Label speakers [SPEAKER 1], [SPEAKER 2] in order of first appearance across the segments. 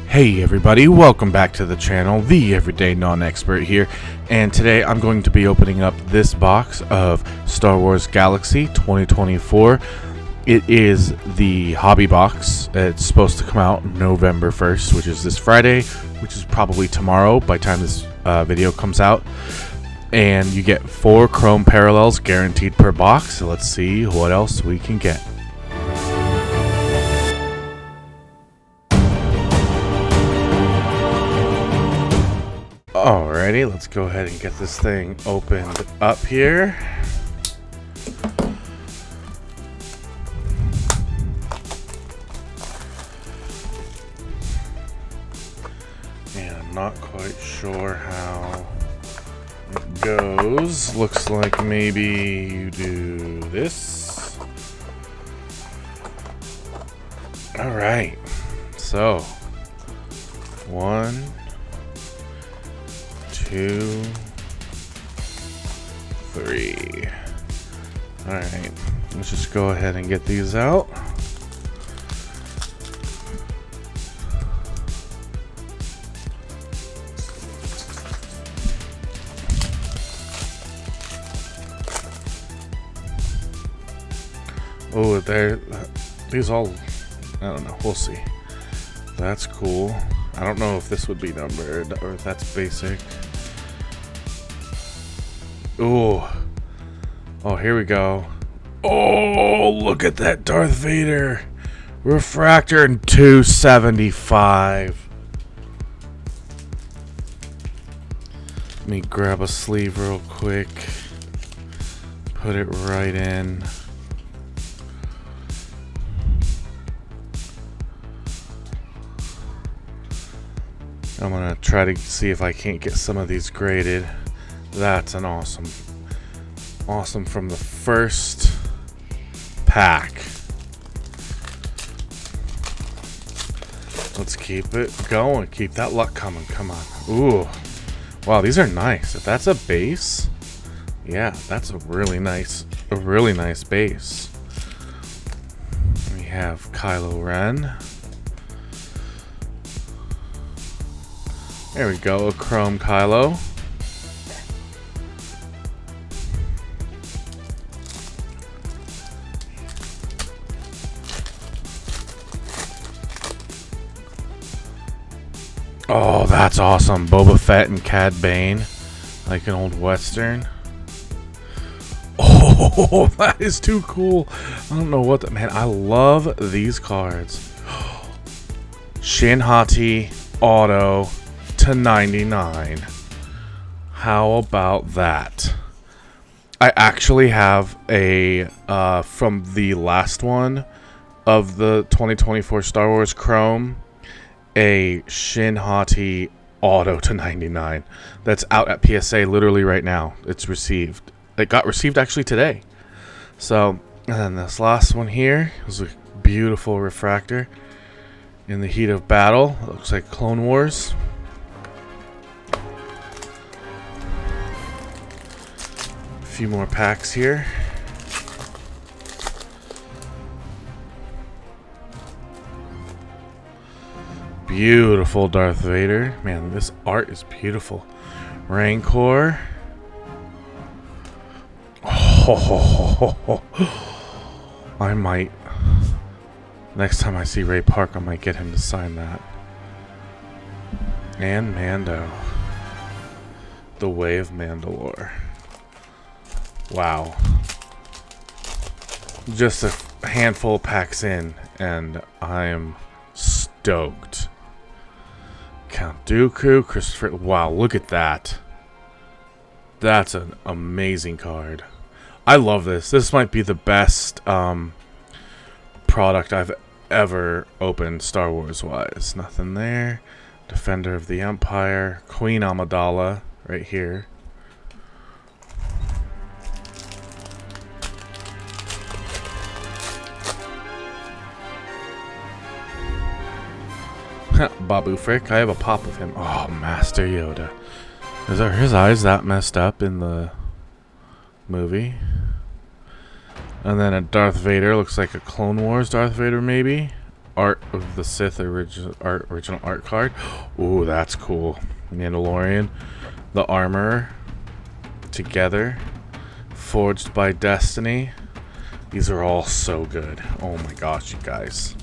[SPEAKER 1] Hey everybody, welcome back to the channel, the Everyday Non-Expert here, and today I'm going to be opening up this box of Star Wars Galaxy 2024. It is the hobby box. It's supposed to come out November 1st, which is this Friday, which is probably tomorrow by the time this video comes out. And you get 4 Chrome Parallels guaranteed per box, so let's see what else we can get. Alrighty, let's go ahead and get this thing opened up here. And I'm not quite sure how it goes. Looks like maybe you do this. Alright, so 1, 2, 3. Alright, let's just go ahead and get these out. Oh, these all, I don't know, we'll see. That's cool. I don't know if this would be numbered or if that's basic. Ooh. Oh, here we go. Oh, look at that Darth Vader. Refractor in 275. Let me grab a sleeve real quick. Put it right in. I'm gonna try to see if I can't get some of these graded. That's an awesome from the first pack. Let's keep it going. Keep that luck coming. Come on. Ooh. Wow, these are nice. If that's a base, yeah, that's a really nice base. We have Kylo Ren. There we go, a Chrome Kylo. Oh, that's awesome. Boba Fett and Cad Bane. Like an old Western. Oh, that is too cool. I don't know what man, I love these cards. Shin Hati Auto to 99. How about that? I actually have a from the last one of the 2024 Star Wars Chrome, a Shin Hati Auto to 99 that's out at PSA literally right now. It's received. It got received actually today. So, and then this last one here is a beautiful refractor in the heat of battle. It looks like Clone Wars. A few more packs here. Beautiful Darth Vader. Man, this art is beautiful. Rancor. Oh, I might. Next time I see Ray Park, I might get him to sign that. And Mando. The Way of Mandalore. Wow. Just a handful of packs in, and I am stoked. Count Dooku, Christopher. Wow, look at that. That's an amazing card. I love this. This might be the best product I've ever opened Star Wars wise. Nothing there. Defender of the Empire. Queen Amidala right here. Babu Frick. I have a pop of him. Oh, Master Yoda. Are his eyes that messed up in the movie? And then a Darth Vader. Looks like a Clone Wars Darth Vader, maybe. Art of the Sith original art card. Ooh, that's cool. Mandalorian, the armor, Together, Forged by Destiny. These are all so good. Oh my gosh, you guys.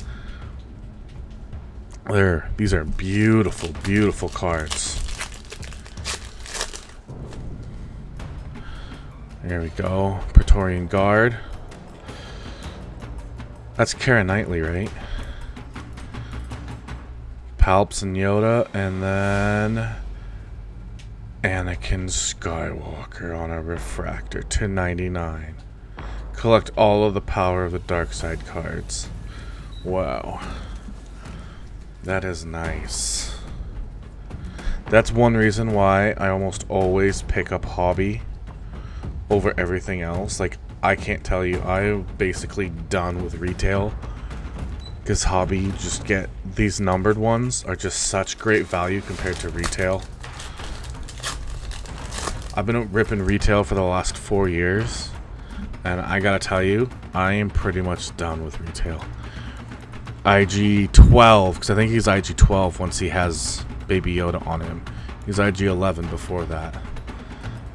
[SPEAKER 1] These are beautiful, beautiful cards. There we go. Praetorian Guard. That's Keira Knightley, right? Palps and Yoda, and then Anakin Skywalker on a refractor, 299. Collect all of the Power of the Dark Side cards. Wow. That is nice. That's one reason why I almost always pick up Hobby over everything else. Like, I can't tell you, I'm basically done with retail. Because Hobby, you just get these numbered ones are just such great value compared to retail. I've been ripping retail for the last 4 years. And I gotta tell you, I am pretty much done with retail. IG-12, because I think he's IG-12 once he has Baby Yoda on him. He's IG-11 before that.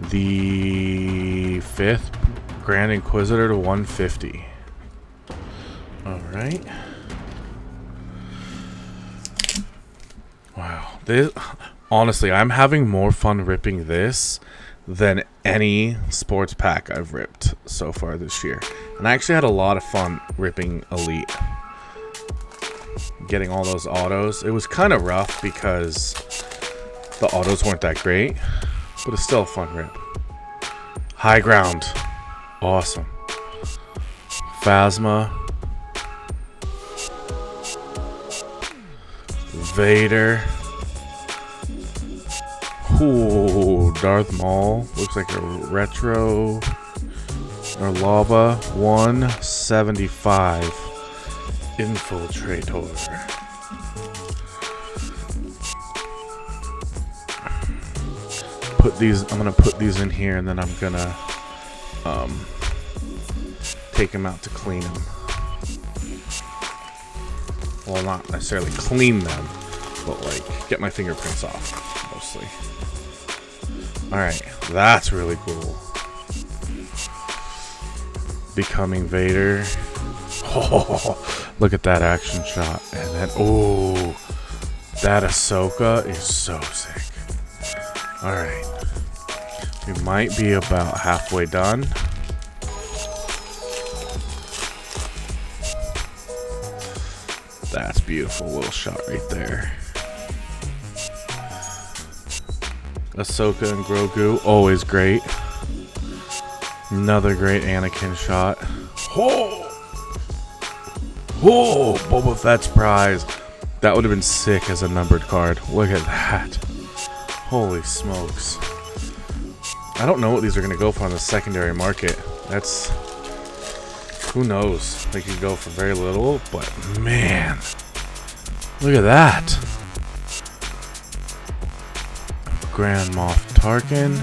[SPEAKER 1] The 5th Grand Inquisitor to 150. Alright. Wow. Honestly, I'm having more fun ripping this than any sports pack I've ripped so far this year. And I actually had a lot of fun ripping Elite. Getting all those autos. It was kind of rough because the autos weren't that great, but it's still a fun rip. High Ground. Awesome. Phasma. Vader. Ooh, Darth Maul. Looks like a retro. Or lava. 175. Infiltrator. I'm gonna put these in here, and then I'm gonna take them out to clean them. Well, not necessarily clean them, but like get my fingerprints off, mostly. Alright, that's really cool. Becoming Vader. Oh, look at that action shot. And then, oh, that Ahsoka is so sick. Alright. We might be about halfway done. That's beautiful little shot right there. Ahsoka and Grogu, always great. Another great Anakin shot. Oh! Oh! Boba Fett's prize. That would have been sick as a numbered card. Look at that. Holy smokes. I don't know what these are going to go for on the secondary market. That's... Who knows? They could go for very little, but man. Look at that. Grand Moff Tarkin.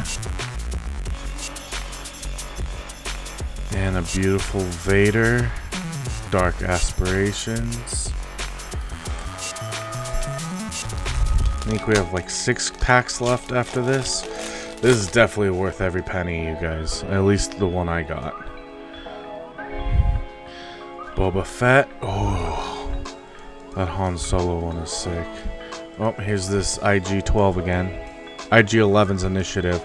[SPEAKER 1] And a beautiful Vader. Dark Aspirations. I think we have like 6 packs left after this. This is definitely worth every penny, you guys. At least the one I got. Boba Fett. Oh, that Han Solo one is sick. Oh, here's this IG-12 again. IG-11's Initiative.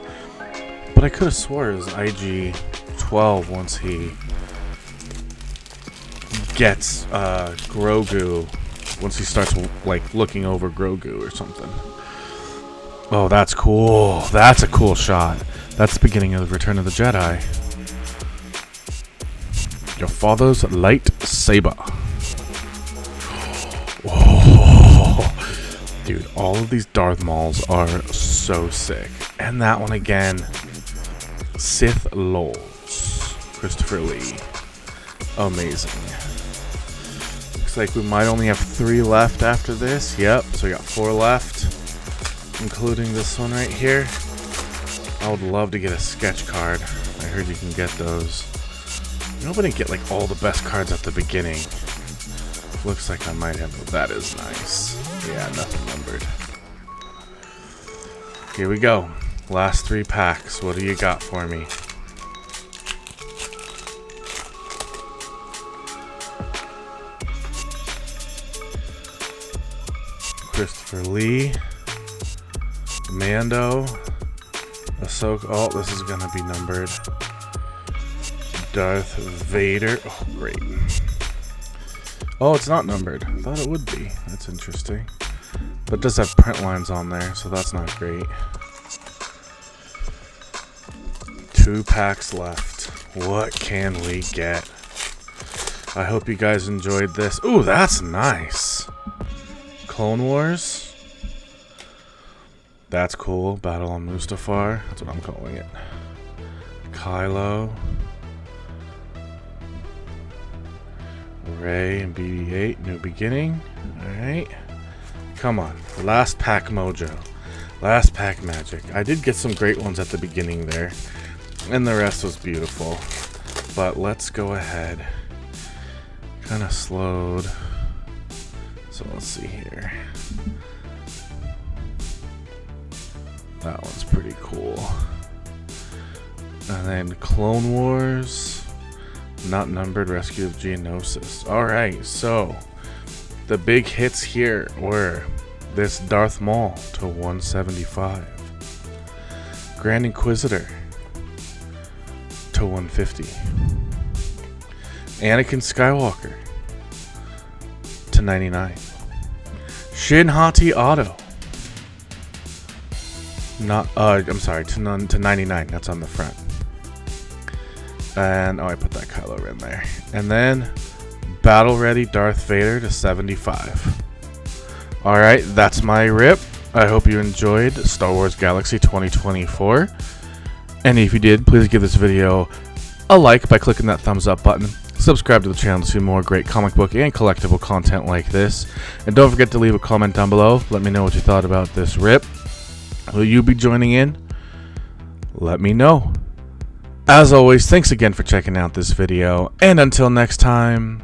[SPEAKER 1] But I could have swore it was IG-12 once he gets Grogu. Once he starts like looking over Grogu or something. Oh, that's cool. That's a cool shot. That's the beginning of the Return of the Jedi. Your father's lightsaber. Oh, dude, all of these Darth Mauls are so sick. And that one again. Sith Lords. Christopher Lee. Amazing. Looks like we might only have 3 left after this. Yep, so we got 4 left. Including this one right here. I would love to get a sketch card. I heard you can get those. Nobody get like all the best cards at the beginning. Looks like I might have. That is nice. Yeah, nothing numbered. Here we go. Last 3 packs. What do you got for me? Christopher Lee. Mando. Ahsoka. Oh, this is gonna be numbered. Darth Vader. Oh, great. Oh, it's not numbered. I thought it would be. That's interesting. But it does have print lines on there, so that's not great. 2 packs left. What can we get? I hope you guys enjoyed this. Ooh, that's nice. Clone Wars. That's cool. Battle on Mustafar. That's what I'm calling it. Kylo. Rey and BB-8. New beginning. Alright. Come on. Last pack mojo. Last pack magic. I did get some great ones at the beginning there. And the rest was beautiful. But let's go ahead. Kind of slowed. So let's see here. That one's pretty cool. And then Clone Wars. Not numbered. Rescue of Geonosis. Alright, so the big hits here were this Darth Maul to 175. Grand Inquisitor to 150. Anakin Skywalker to 99. Shin Hati Auto. I'm sorry, to 99. That's on the front. And I put that Kylo in there. And then Battle Ready Darth Vader to 75. Alright, that's my rip. I hope you enjoyed Star Wars Galaxy 2024. And if you did, please give this video a like by clicking that thumbs up button. Subscribe to the channel to see more great comic book and collectible content like this. And don't forget to leave a comment down below. Let me know what you thought about this rip. Will you be joining in? Let me know. As always, thanks again for checking out this video. And until next time,